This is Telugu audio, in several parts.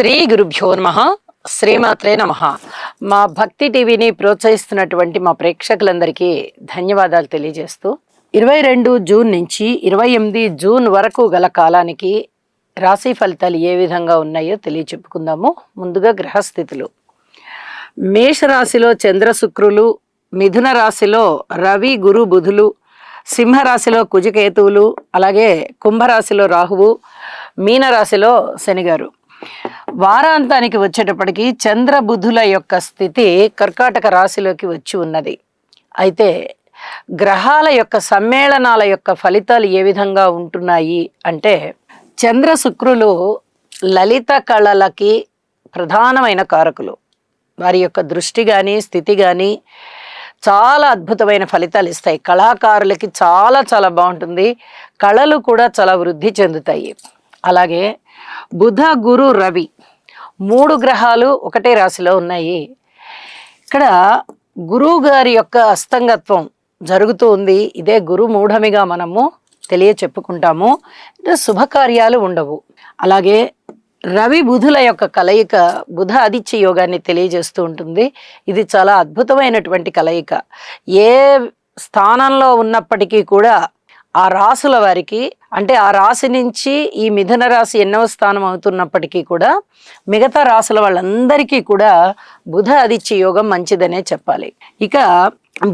శ్రీ గురుభ్యో నమః. శ్రీమాత్రే నమః. మా భక్తి టీవీని ప్రోత్సహిస్తున్నటువంటి మా ప్రేక్షకులందరికీ ధన్యవాదాలు తెలియజేస్తూ 22 జూన్ నుంచి 28 జూన్ వరకు గల కాలానికి రాశి ఫలితాలు ఏ విధంగా ఉన్నాయో తెలియచెప్పుకుందాము. ముందుగా గ్రహస్థితులు. మేషరాశిలో చంద్ర శుక్రులు, మిథున రాశిలో రవి గురు బుధులు, సింహరాశిలో కుజకేతువులు, అలాగే కుంభరాశిలో రాహువు, మీనరాశిలో శనిగారు. వారాంతానికి వచ్చేటప్పటికి చంద్ర బుధుల యొక్క స్థితి కర్కాటక రాశిలోకి వచ్చి ఉన్నది. అయితే గ్రహాల యొక్క సమ్మేళనాల యొక్క ఫలితాలు ఏ విధంగా ఉంటున్నాయి అంటే, చంద్ర శుక్రులు లలిత కళలకి ప్రధానమైన కారకులు. వారి యొక్క దృష్టి కానీ స్థితి కానీ చాలా అద్భుతమైన ఫలితాలు ఇస్తాయి. కళాకారులకి చాలా చాలా బాగుంటుంది. కళలు కూడా చాలా వృద్ధి చెందుతాయి. అలాగే బుధ గురు రవి 3 గ్రహాలు ఒకటే రాశిలో ఉన్నాయి. ఇక్కడ గురువు గారి యొక్క అస్తంగత్వం జరుగుతూ ఉంది. ఇదే గురు మూఢమిగా మనము చెప్పుకుంటాము. శుభకార్యాలు ఉండవు. అలాగే రవి బుధుల యొక్క కలయిక బుధ ఆదిత్య యోగాన్ని తెలియజేస్తూ ఉంటుంది. ఇది చాలా అద్భుతమైనటువంటి కలయిక. ఏ స్థానంలో ఉన్నప్పటికీ కూడా ఆ రాసుల వారికి, అంటే ఆ రాశి నుంచి ఈ మిథున రాశి 8వ స్థానం అవుతున్నప్పటికీ కూడా మిగతా రాసుల వాళ్ళందరికీ కూడా బుధ ఆదిత్య యోగం మంచిదనే చెప్పాలి. ఇక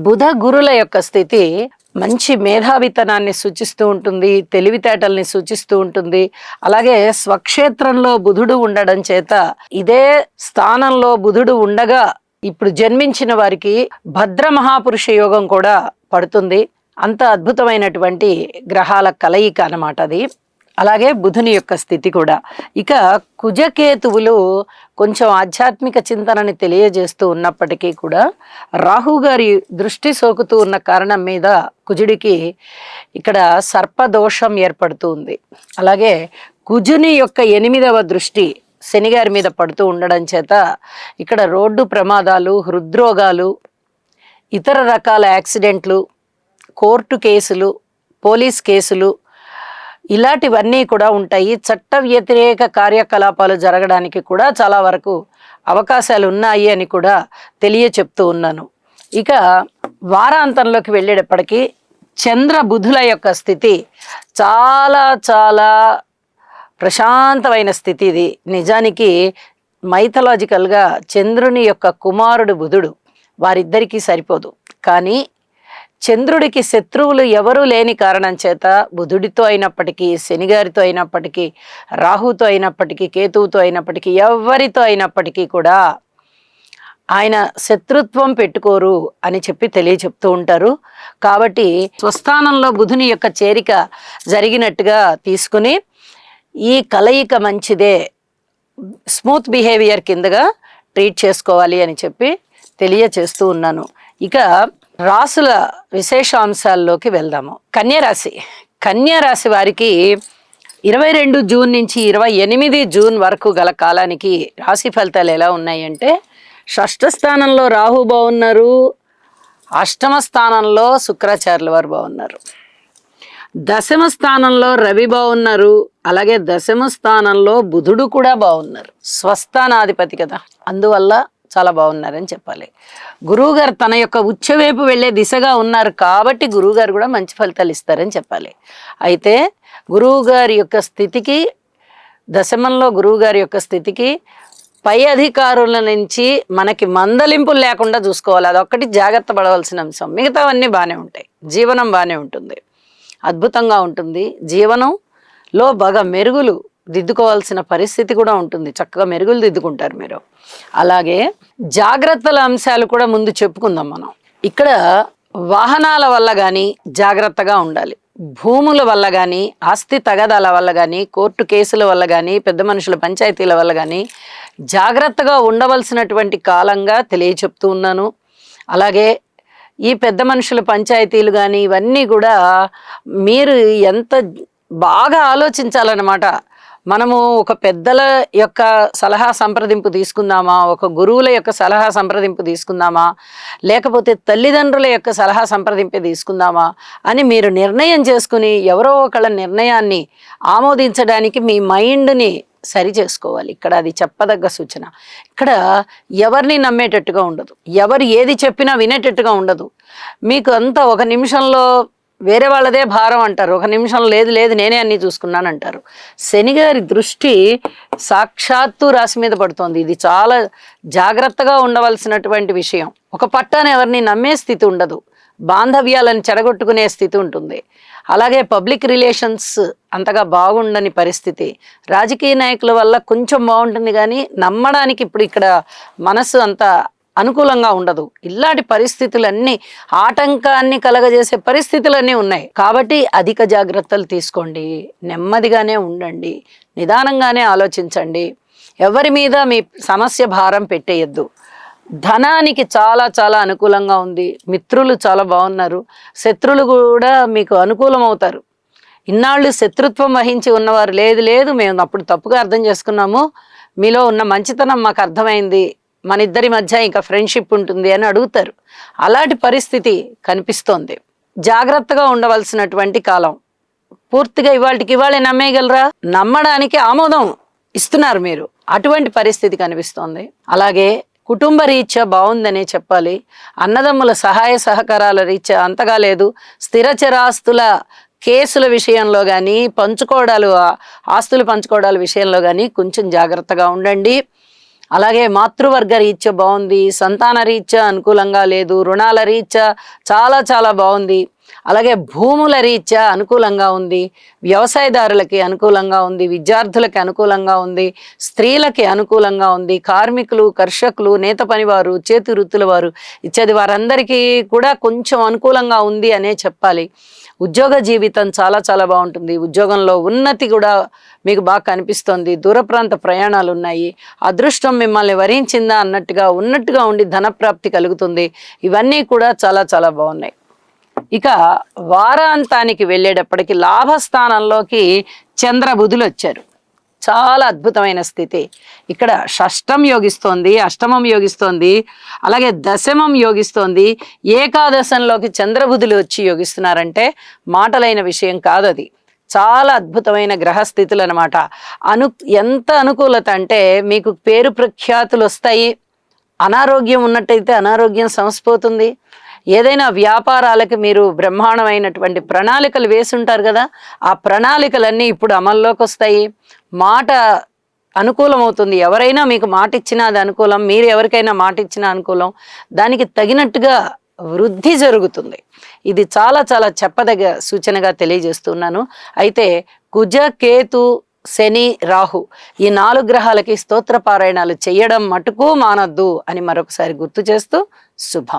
బుధ గురుల యొక్క స్థితి మంచి మేధావితనాన్ని సూచిస్తూ ఉంటుంది, తెలివితేటల్ని సూచిస్తూ ఉంటుంది. అలాగే స్వక్షేత్రంలో బుధుడు ఉండడం చేత ఇదే స్థానంలో బుధుడు ఉండగా ఇప్పుడు జన్మించిన వారికి భద్ర మహాపురుష యోగం కూడా పడుతుంది. అంత అద్భుతమైనటువంటి గ్రహాల కలయిక అన్నమాట అది. అలాగే బుధుని యొక్క స్థితి కూడా. ఇక కుజకేతువులు కొంచెం ఆధ్యాత్మిక చింతనని తెలియజేస్తూ ఉన్నప్పటికీ కూడా రాహు గారి దృష్టి సోకుతూ ఉన్న కారణం మీద కుజుడికి ఇక్కడ సర్పదోషం ఏర్పడుతూ ఉంది. అలాగే కుజుని యొక్క 8వ దృష్టి శనిగారి మీద పడుతూ ఉండడం చేత ఇక్కడ రోడ్డు ప్రమాదాలు, హృద్రోగాలు, ఇతర రకాల యాక్సిడెంట్లు, కోర్టు కేసులు, పోలీస్ కేసులు ఇలాంటివన్నీ కూడా ఉంటాయి. చట్ట వ్యతిరేక కార్యకలాపాలు జరగడానికి కూడా చాలా వరకు అవకాశాలు ఉన్నాయి అని కూడా చెప్తూ ఉన్నాను. ఇక వారాంతంలోకి వెళ్ళేటప్పటికీ చంద్ర బుధుల యొక్క స్థితి చాలా చాలా ప్రశాంతమైన స్థితి. ఇది నిజానికి మైథలాజికల్గా చంద్రుని యొక్క కుమారుడు బుధుడు, వారిద్దరికీ సరిపోదు. కానీ చంద్రుడికి శత్రువులు ఎవరూ లేని కారణం చేత బుధుడితో అయినప్పటికీ, శనిగారితో అయినప్పటికీ, రాహుతో అయినప్పటికీ, కేతువుతో అయినప్పటికీ, ఎవరితో అయినప్పటికీ కూడా ఆయన శత్రుత్వం పెట్టుకోరు అని చెప్తూ ఉంటారు. కాబట్టి స్వస్థానంలో బుధుని యొక్క చేరిక జరిగినట్టుగా తీసుకుని ఈ కలయిక మంచిదే, స్మూత్ బిహేవియర్ కిందగా ట్రీట్ చేసుకోవాలి అని తెలియచేస్తూ ఉన్నాను. ఇక రాసుల విశేషాంశాల్లోకి వెళ్దాము. కన్యారాశి వారికి 22 జూన్ నుంచి 28 జూన్ వరకు గల కాలానికి రాశి ఫలితాలు ఎలా ఉన్నాయంటే, షష్ఠ స్థానంలో రాహు బాగున్నారు, అష్టమ స్థానంలో శుక్రాచార్యుల వారు బాగున్నారు, దశమ స్థానంలో రవి బాగున్నారు, అలాగే దశమ స్థానంలో బుధుడు కూడా బాగున్నారు. స్వస్థానాధిపతి కదా, అందువల్ల చాలా బాగున్నారని చెప్పాలి. గురువుగారు తన యొక్క ఉచ్చవైపు వెళ్ళే దిశగా ఉన్నారు కాబట్టి గురువుగారు కూడా మంచి ఫలితాలు ఇస్తారని చెప్పాలి. అయితే గురువుగారి యొక్క స్థితికి, దశమంలో గురువుగారి యొక్క స్థితికి పై అధికారుల నుంచి మనకి మందలింపులు లేకుండా చూసుకోవాలి. అదొక్కటి జాగ్రత్త పడవలసిన అంశం. మిగతావన్నీ బాగానే ఉంటాయి. జీవనం బాగానే ఉంటుంది, అద్భుతంగా ఉంటుంది. జీవనంలో బాగా మెరుగులు దిద్దుకోవాల్సిన పరిస్థితి కూడా ఉంటుంది. చక్కగా మెరుగులు దిద్దుకుంటారు మీరు. అలాగే జాగ్రత్తల అంశాలు కూడా ముందు చెప్పుకుందాం మనం. ఇక్కడ వాహనాల వల్ల కానీ జాగ్రత్తగా ఉండాలి. భూముల వల్ల కానీ, ఆస్తి తగాదాల వల్ల కానీ, కోర్టు కేసుల వల్ల కానీ, పెద్ద మనుషుల పంచాయతీల వల్ల కానీ జాగ్రత్తగా ఉండవలసినటువంటి కాలంగా చెప్తూ ఉన్నాను. అలాగే ఈ పెద్ద మనుషుల పంచాయతీలు కానీ ఇవన్నీ కూడా మీరు ఎంత బాగా ఆలోచించాలన్నమాట. మనము ఒక పెద్దల యొక్క సలహా సంప్రదింపు తీసుకుందామా, ఒక గురువుల యొక్క సలహా సంప్రదింపు తీసుకుందామా, లేకపోతే తల్లిదండ్రుల యొక్క సలహా సంప్రదింపు తీసుకుందామా అని మీరు నిర్ణయం చేసుకుని ఎవరో ఒకళ్ళ నిర్ణయాన్ని ఆమోదించడానికి మీ మైండ్ని సరి చేసుకోవాలి. ఇక్కడ అది చెప్పదగ్గ సూచన. ఇక్కడ ఎవరిని నమ్మేటట్టుగా ఉండదు, ఎవరు ఏది చెప్పినా వినేటట్టుగా ఉండదు. మీకు అంతా ఒక నిమిషంలో వేరే వాళ్ళదే భారం అంటారు, ఒక నిమిషం లేదు లేదు నేనే అన్ని చూసుకున్నాను అంటారు. శని గారి దృష్టి సాక్షాత్తు రాశి మీద పడుతోంది. ఇది చాలా జాగ్రత్తగా ఉండవలసినటువంటి విషయం. ఒక పట్టాన ఎవరిని నమ్మే స్థితి ఉండదు, బాంధవ్యాలను చెడగొట్టుకునే స్థితి ఉంటుంది. అలాగే పబ్లిక్ రిలేషన్స్ అంతగా బాగుండని పరిస్థితి. రాజకీయ నాయకుల వల్ల కొంచెం బాగుంటుంది కానీ నమ్మడానికి ఇప్పుడు ఇక్కడ మనసు అంత అనుకూలంగా ఉండదు. ఇలాంటి పరిస్థితులన్నీ ఆటంకాన్ని కలగజేసే పరిస్థితులన్నీ ఉన్నాయి. కాబట్టి అధిక జాగ్రత్తలు తీసుకోండి, నెమ్మదిగానే ఉండండి, నిదానంగానే ఆలోచించండి. ఎవరి మీద మీ సమస్య భారం పెట్టేయద్దు. ధనానికి చాలా చాలా అనుకూలంగా ఉంది. మిత్రులు చాలా బాగున్నారు, శత్రువులు కూడా మీకు అనుకూలం అవుతారు. ఇన్నాళ్ళు శత్రుత్వం వహించి ఉన్నవారు లేదు లేదు మేము అప్పుడు తప్పుగా అర్థం చేసుకున్నాము, మీలో ఉన్న మంచితనం మాకు అర్థమైంది, మన ఇద్దరి మధ్య ఇంకా ఫ్రెండ్షిప్ ఉంటుంది అని అడుగుతారు. అలాంటి పరిస్థితి కనిపిస్తోంది. జాగ్రత్తగా ఉండవలసినటువంటి కాలం. పూర్తిగా ఇవాళకి ఇవాళే నమ్మేయగలరా? నమ్మడానికి ఆమోదం ఇస్తున్నారు మీరు, అటువంటి పరిస్థితి కనిపిస్తోంది. అలాగే కుటుంబ రీత్యా బాగుందనే చెప్పాలి. అన్నదమ్ముల సహాయ సహకారాల రీత్యా అంతగా లేదు. స్థిరచరాస్తుల కేసుల విషయంలో కానీ ఆస్తులు పంచుకోవడాల విషయంలో కానీ కొంచెం జాగ్రత్తగా ఉండండి. అలాగే మాతృవర్గ రీత్యా బాగుంది, సంతాన రీత్యా అనుకూలంగా లేదు, రుణాల రీత్యా చాలా చాలా బాగుంది. అలాగే భూముల రీత్యా అనుకూలంగా ఉంది, వ్యవసాయదారులకి అనుకూలంగా ఉంది, విద్యార్థులకి అనుకూలంగా ఉంది, స్త్రీలకి అనుకూలంగా ఉంది, కార్మికులు, కర్షకులు, నేత పనివారు, చేతి వృత్తుల వారు ఇత్యాది వారందరికీ కూడా కొంచెం అనుకూలంగా ఉంది అనే చెప్పాలి. ఉద్యోగ జీవితం చాలా చాలా బాగుంటుంది. ఉద్యోగంలో ఉన్నతి కూడా మీకు బాగా కనిపిస్తుంది. దూర ప్రాంత ప్రయాణాలు ఉన్నాయి. అదృష్టం మిమ్మల్ని వరించిందా ఉన్నట్టుగా ఉండి ధనప్రాప్తి కలుగుతుంది. ఇవన్నీ కూడా చాలా చాలా బాగున్నాయి. ఇక వారాంతానికి వెళ్ళేటప్పటికి లాభస్థానంలోకి చంద్రబుధులు వచ్చారు. చాలా అద్భుతమైన స్థితి. ఇక్కడ షష్టం యోగిస్తోంది, అష్టమం యోగిస్తోంది, అలాగే దశమం యోగిస్తోంది. ఏకాదశంలోకి చంద్రబుధులు వచ్చి యోగిస్తున్నారంటే మాటలైన విషయం కాదు. అది చాలా అద్భుతమైన గ్రహస్థితులు అనమాట. ఎంత అనుకూలత అంటే మీకు పేరు ప్రఖ్యాతులు వస్తాయి. అనారోగ్యం ఉన్నట్టయితే అనారోగ్యం సమసిపోతుంది. ఏదైనా వ్యాపారాలకి మీరు బ్రహ్మాండమైనటువంటి ప్రణాళికలు వేసుంటారు కదా, ఆ ప్రణాళికలన్నీ ఇప్పుడు అమల్లోకి వస్తాయి. మాట అనుకూలమవుతుంది. ఎవరైనా మీకు మాట ఇచ్చినా అది అనుకూలం, మీరు ఎవరికైనా మాట ఇచ్చినా అనుకూలం. దానికి తగినట్టుగా వృద్ధి జరుగుతుంది. ఇది చాలా చాలా చెప్పదగ్గ సూచనగా తెలియజేస్తున్నాను. అయితే కుజ, కేతు, శని, రాహు ఈ 4 గ్రహాలకి స్తోత్ర పారాయణాలు చేయడం మటుకు మానద్దు అని మరొకసారి గుర్తు చేస్తూ శుభం.